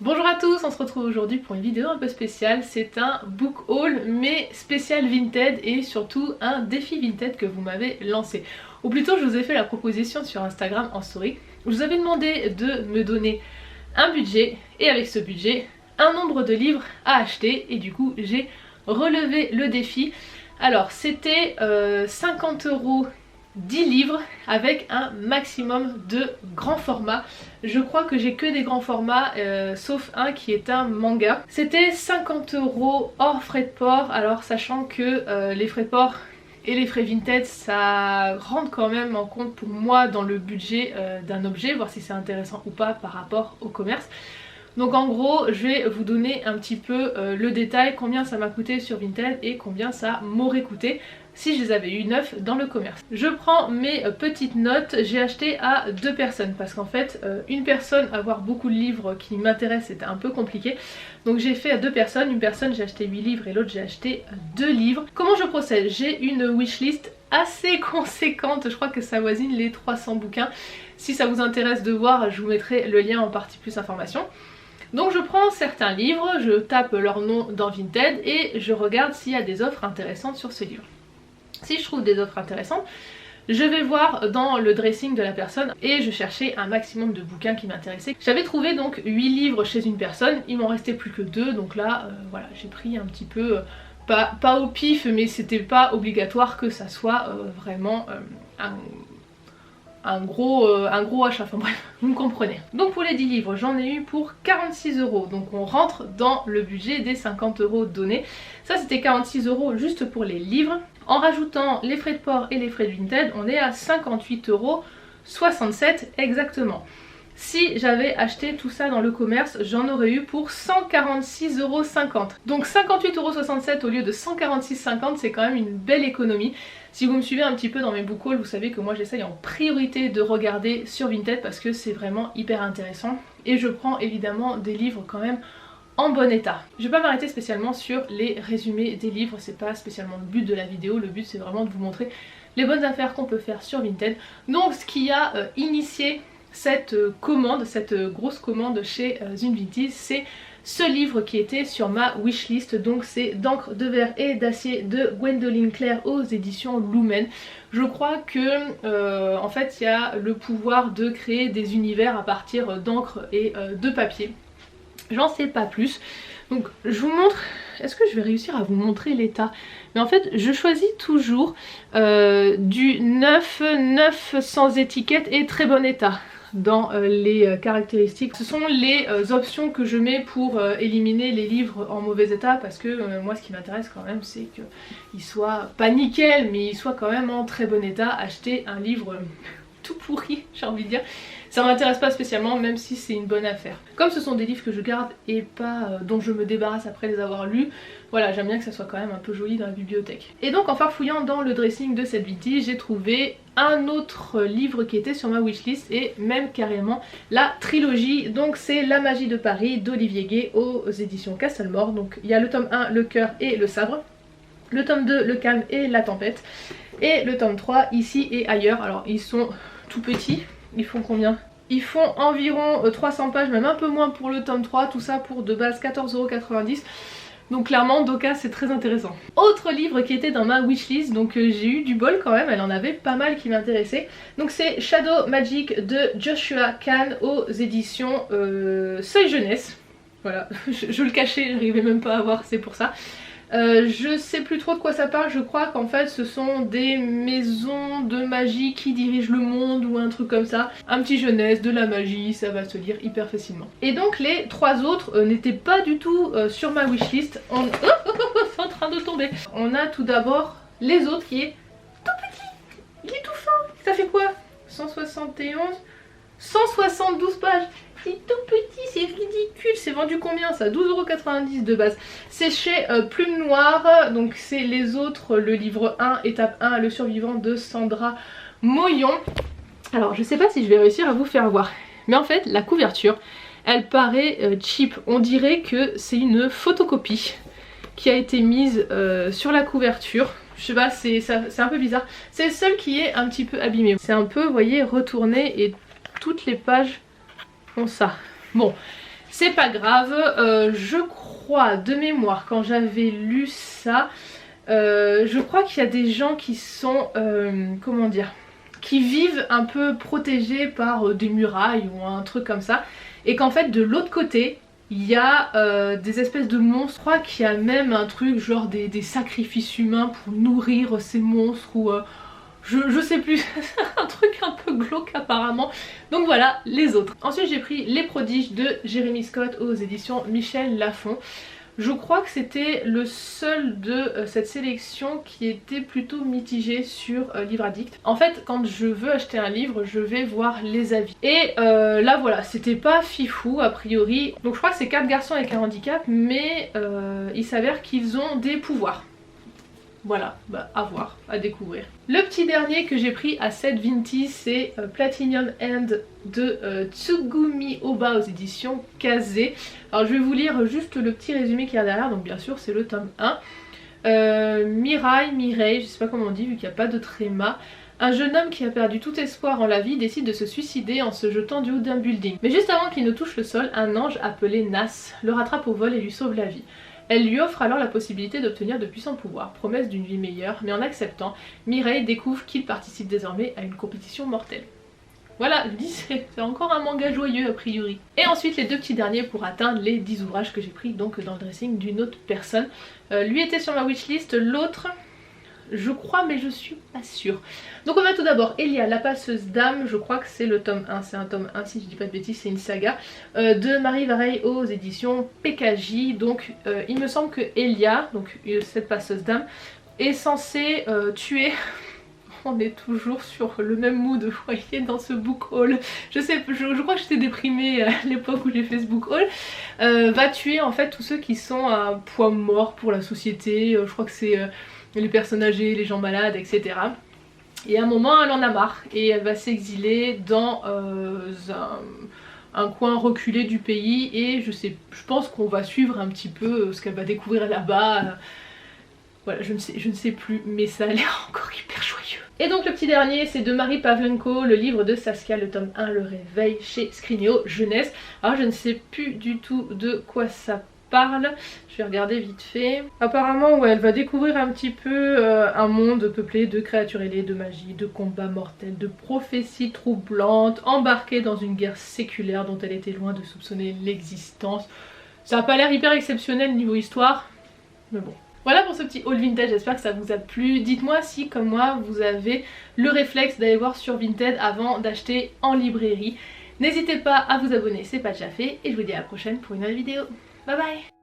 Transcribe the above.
Bonjour à tous, on se retrouve aujourd'hui pour une vidéo un peu spéciale. C'est un book haul mais spécial Vinted et surtout un défi Vinted que vous m'avez lancé. Ou plutôt je vous ai fait la proposition sur Instagram en story. Je vous avais demandé de me donner un budget et avec ce budget un nombre de livres à acheter et du coup j'ai relevé le défi. Alors c'était 50 € 10 livres avec un maximum de grands formats. Je crois que j'ai que des grands formats sauf un qui est un manga. C'était 50 € hors frais de port, alors sachant que les frais de port et les frais Vinted ça rentre quand même en compte pour moi dans le budget d'un objet, voir si c'est intéressant ou pas par rapport au commerce. Donc en gros je vais vous donner un petit peu le détail, combien ça m'a coûté sur Vinted et combien ça m'aurait coûté si je les avais eu neufs dans le commerce. Je prends mes petites notes, j'ai acheté à 2 personnes parce qu'en fait une personne avoir beaucoup de livres qui m'intéressent c'était un peu compliqué. Donc j'ai fait à 2 personnes, une personne j'ai acheté 8 livres et l'autre j'ai acheté 2 livres. Comment je procède? J'ai une wishlist assez conséquente, je crois que ça voisine les 300 bouquins. Si ça vous intéresse de voir, je vous mettrai le lien en partie plus information. Donc je prends certains livres, je tape leur nom dans Vinted et je regarde s'il y a des offres intéressantes sur ce livre. Si je trouve des offres intéressantes, je vais voir dans le dressing de la personne et je cherchais un maximum de bouquins qui m'intéressaient. J'avais trouvé donc 8 livres chez une personne, il m'en restait plus que 2, donc là voilà, j'ai pris un petit peu, pas au pif, mais c'était pas obligatoire que ça soit vraiment un gros achat, enfin bref, vous me comprenez. Donc pour les 10 livres, j'en ai eu pour 46 €, donc on rentre dans le budget des 50 € donnés. Ça c'était 46 € juste pour les livres. En rajoutant les frais de port et les frais de Vinted, on est à 58,67 € exactement. Si j'avais acheté tout ça dans le commerce, j'en aurais eu pour 146,50 €. Donc 58,67 € au lieu de 146,50 €, c'est quand même une belle économie. Si vous me suivez un petit peu dans mes book hauls, vous savez que moi j'essaye en priorité de regarder sur Vinted parce que c'est vraiment hyper intéressant. Et je prends évidemment des livres quand même en bon état. Je vais pas m'arrêter spécialement sur les résumés des livres, c'est pas spécialement le but de la vidéo, le but c'est vraiment de vous montrer les bonnes affaires qu'on peut faire sur Vinted. Donc ce qui a initié cette commande, cette grosse commande chez Vinted, c'est ce livre qui était sur ma wishlist. Donc c'est d'encre de verre et d'acier de Gwendoline Claire aux éditions Lumen. Je crois que en fait il y a le pouvoir de créer des univers à partir d'encre et de papier. J'en sais pas plus. Donc je vous montre, est-ce que je vais réussir à vous montrer l'état? Mais en fait je choisis toujours du neuf sans étiquette et très bon état dans les caractéristiques. Ce sont les options que je mets pour éliminer les livres en mauvais état parce que moi ce qui m'intéresse quand même c'est qu'ils soient pas nickel mais ils soient quand même en très bon état. Acheter un livre tout pourri, j'ai envie de dire, ça m'intéresse pas spécialement même si c'est une bonne affaire. Comme ce sont des livres que je garde et pas dont je me débarrasse après les avoir lus, voilà, j'aime bien que ça soit quand même un peu joli dans la bibliothèque. Et donc en farfouillant dans le dressing de cette Vinted, j'ai trouvé un autre livre qui était sur ma wishlist et même carrément la trilogie. Donc c'est La magie de Paris d'Olivier Gay aux éditions Castlemore. Donc il y a le tome 1, Le cœur et le sabre, le tome 2, Le calme et la tempête, et le tome 3, Ici et ailleurs. Alors ils sont tout petits, ils font combien? Ils font environ 300 pages, même un peu moins pour le tome 3, tout ça pour de base 14,90 €. Donc clairement Doka c'est très intéressant. Autre livre qui était dans ma wishlist, donc j'ai eu du bol quand même, elle en avait pas mal qui m'intéressaient. Donc c'est Shadow Magic de Joshua Kahn aux éditions Seuil Jeunesse. Voilà, je le cachais, j'arrivais même pas à voir, c'est pour ça. Je sais plus trop de quoi ça parle, je crois qu'en fait ce sont des maisons de magie qui dirigent le monde ou un truc comme ça. Un petit jeunesse, de la magie, ça va se lire hyper facilement. Et donc les 3 autres n'étaient pas du tout sur ma wishlist. C'est en train de tomber. On a tout d'abord Les Autres qui est tout petit, il est tout fin. Ça fait quoi? 172 pages. C'est tout petit, c'est ridicule. C'est vendu combien ça? 12,90 € de base. C'est chez Plume Noire. Donc c'est Les Autres, le livre 1, étape 1, Le survivant de Sandra Moyon. Alors je sais pas si je vais réussir à vous faire voir. Mais en fait la couverture, elle paraît cheap. On dirait que c'est une photocopie qui a été mise sur la couverture. Je sais pas, c'est un peu bizarre. C'est le seul qui est un petit peu abîmé. C'est un peu, vous voyez, retourné et toutes les pages font ça. Bon, c'est pas grave. Je crois de mémoire quand j'avais lu ça, je crois qu'il y a des gens qui sont, comment dire, qui vivent un peu protégés par des murailles ou un truc comme ça, et qu'en fait de l'autre côté il y a des espèces de monstres. Je crois qu'il y a même un truc genre des sacrifices humains pour nourrir ces monstres ou je sais plus, un truc un peu glauque apparemment. Donc voilà les autres. Ensuite j'ai pris Les Prodiges de Jérémy Scott aux éditions Michel Lafon. Je crois que c'était le seul de cette sélection qui était plutôt mitigé sur Livre Addict. En fait, quand je veux acheter un livre, je vais voir les avis. Et là voilà, c'était pas fifou a priori. Donc je crois que c'est 4 garçons avec un handicap, mais il s'avère qu'ils ont des pouvoirs. Voilà, bah à voir, à découvrir. Le petit dernier que j'ai pris à 7,20 c'est Platinum End de Tsugumi Oba aux éditions Kazé. Alors je vais vous lire juste le petit résumé qu'il y a derrière, donc bien sûr c'est le tome 1. Mireille, je sais pas comment on dit vu qu'il n'y a pas de tréma. Un jeune homme qui a perdu tout espoir en la vie décide de se suicider en se jetant du haut d'un building. Mais juste avant qu'il ne touche le sol, un ange appelé Nas le rattrape au vol et lui sauve la vie. Elle lui offre alors la possibilité d'obtenir de puissants pouvoirs, promesse d'une vie meilleure, mais en acceptant, Mireille découvre qu'il participe désormais à une compétition mortelle. Voilà, je dis c'est encore un manga joyeux a priori. Et ensuite les deux petits derniers pour atteindre les 10 ouvrages que j'ai pris donc dans le dressing d'une autre personne. Lui était sur ma wishlist, l'autre je crois mais je suis pas sûre. Donc on a tout d'abord Elia, la passeuse d'âme, je crois que c'est le tome 1, c'est un tome 1 si je dis pas de bêtises, c'est une saga de Marie Vareille aux éditions PKJ. Donc il me semble que Elia, donc cette passeuse d'âme, est censée tuer... On est toujours sur le même mood, vous voyez, dans ce book haul. Je crois que j'étais déprimée à l'époque où j'ai fait ce book haul. Va tuer en fait tous ceux qui sont à poids mort pour la société. Je crois que c'est les personnes âgées, les gens malades, etc. Et à un moment elle en a marre et elle va s'exiler dans un coin reculé du pays. Et je pense qu'on va suivre un petit peu ce qu'elle va découvrir là-bas. Voilà, je ne sais plus, mais ça a l'air encore hyper joyeux. Et donc le petit dernier, c'est de Marie Pavlenko, le livre de Saskia, le tome 1, Le Réveil, chez Scrinéo Jeunesse. Alors je ne sais plus du tout de quoi ça parle, je vais regarder vite fait. Apparemment, ouais, elle va découvrir un petit peu un monde peuplé de créatures ailées, de magie, de combats mortels, de prophéties troublantes, embarquée dans une guerre séculaire dont elle était loin de soupçonner l'existence. Ça n'a pas l'air hyper exceptionnel niveau histoire, mais bon. Voilà pour ce petit haul vintage, j'espère que ça vous a plu. Dites-moi si comme moi vous avez le réflexe d'aller voir sur Vinted avant d'acheter en librairie. N'hésitez pas à vous abonner, c'est pas déjà fait, et je vous dis à la prochaine pour une nouvelle vidéo. Bye bye.